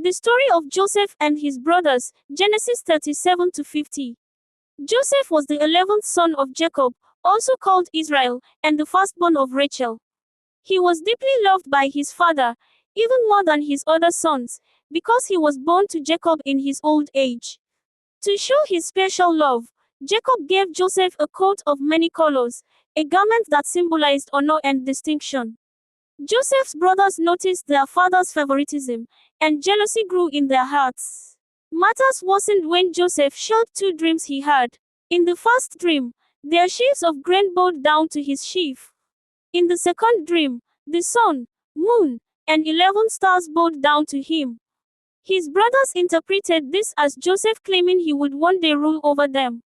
The story of Joseph and his brothers, Genesis 37 to 50. Joseph was the 11th son of Jacob, also called Israel, and the firstborn of Rachel. He was deeply loved by his father, even more than his other sons, because he was born to Jacob in his old age. To show his special love, Jacob gave Joseph a coat of many colors, a garment that symbolized honor and distinction. Joseph's brothers noticed their father's favoritism, and jealousy grew in their hearts. Matters worsened when Joseph shared two dreams he had. In the first dream, their sheaves of grain bowed down to his sheaf. In the second dream, the sun, moon, and 11 stars bowed down to him. His brothers interpreted this as Joseph claiming he would one day rule over them.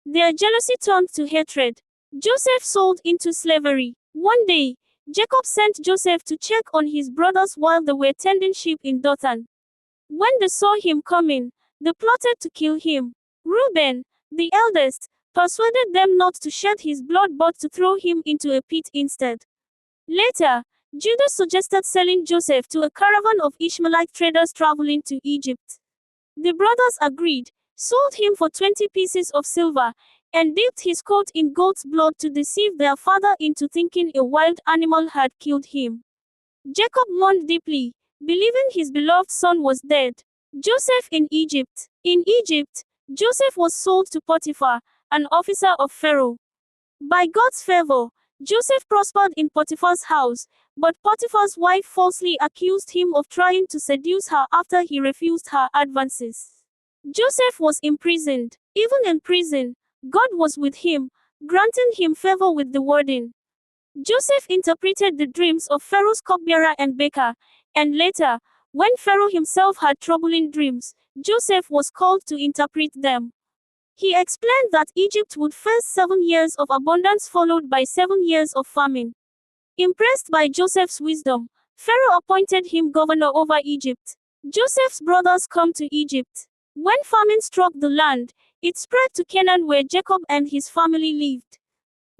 Their jealousy turned to hatred. Joseph sold into slavery. One day, Jacob sent Joseph to check on his brothers while they were tending sheep in Dothan. When they saw him coming, they plotted to kill him. Reuben, the eldest, persuaded them not to shed his blood but to throw him into a pit instead. Later, Judah suggested selling Joseph to a caravan of Ishmaelite traders traveling to Egypt. The brothers agreed, sold him for 20 pieces of silver, and dipped his coat in goat's blood to deceive their father into thinking a wild animal had killed him. Jacob mourned deeply, believing his beloved son was dead. Joseph in Egypt. In Egypt, Joseph was sold to Potiphar, an officer of Pharaoh. By God's favor, Joseph prospered in Potiphar's house, but Potiphar's wife falsely accused him of trying to seduce her after he refused her advances. Joseph was imprisoned. Even in prison, God was with him, granting him favor with the warden. Joseph interpreted the dreams of Pharaoh's cupbearer and baker, and later, when Pharaoh himself had troubling dreams, Joseph was called to interpret them. He explained that Egypt would face 7 years of abundance followed by 7 years of famine. Impressed by Joseph's wisdom, Pharaoh appointed him governor over Egypt. Joseph's brothers come to Egypt. When famine struck the land, it spread to Canaan where Jacob and his family lived.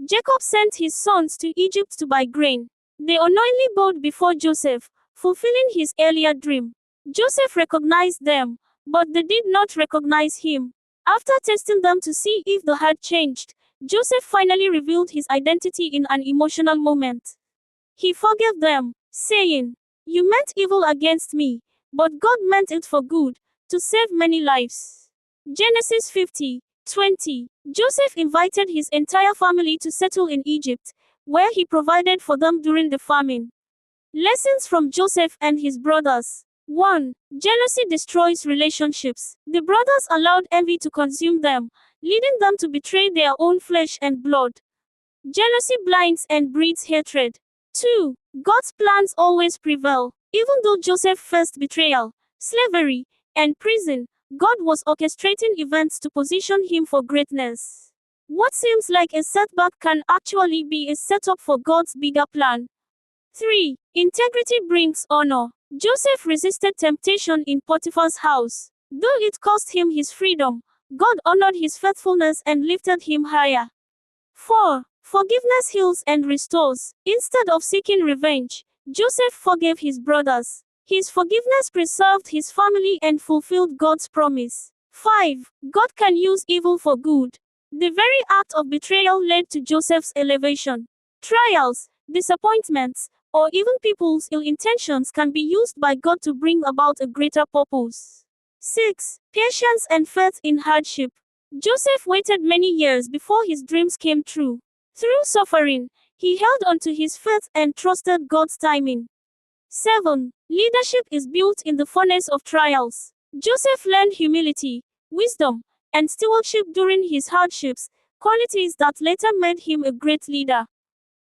Jacob sent his sons to Egypt to buy grain. They unknowingly bowed before Joseph, fulfilling his earlier dream. Joseph recognized them, but they did not recognize him. After testing them to see if they had changed, Joseph finally revealed his identity in an emotional moment. He forgave them, saying, "You meant evil against me, but God meant it for good, to save many lives." Genesis 50:20. Joseph invited his entire family to settle in Egypt, where he provided for them during the famine. Lessons from Joseph and his brothers. 1. Jealousy destroys relationships. The brothers allowed envy to consume them, leading them to betray their own flesh and blood. Jealousy blinds and breeds hatred. 2. God's plans always prevail. Even though Joseph faced betrayal, slavery, and prison, God was orchestrating events to position him for greatness. What seems like a setback can actually be a setup for God's bigger plan. 3. Integrity brings honor. Joseph resisted temptation in Potiphar's house. Though it cost him his freedom, God honored his faithfulness and lifted him higher. 4. Forgiveness heals and restores. Instead of seeking revenge, Joseph forgave his brothers. His forgiveness preserved his family and fulfilled God's promise. 5. God can use evil for good. The very act of betrayal led to Joseph's elevation. Trials, disappointments, or even people's ill intentions can be used by God to bring about a greater purpose. 6. Patience and faith in hardship. Joseph waited many years before his dreams came true. Through suffering, he held on to his faith and trusted God's timing. 7. Leadership is built in the furnace of trials. Joseph learned humility, wisdom, and stewardship during his hardships, qualities that later made him a great leader.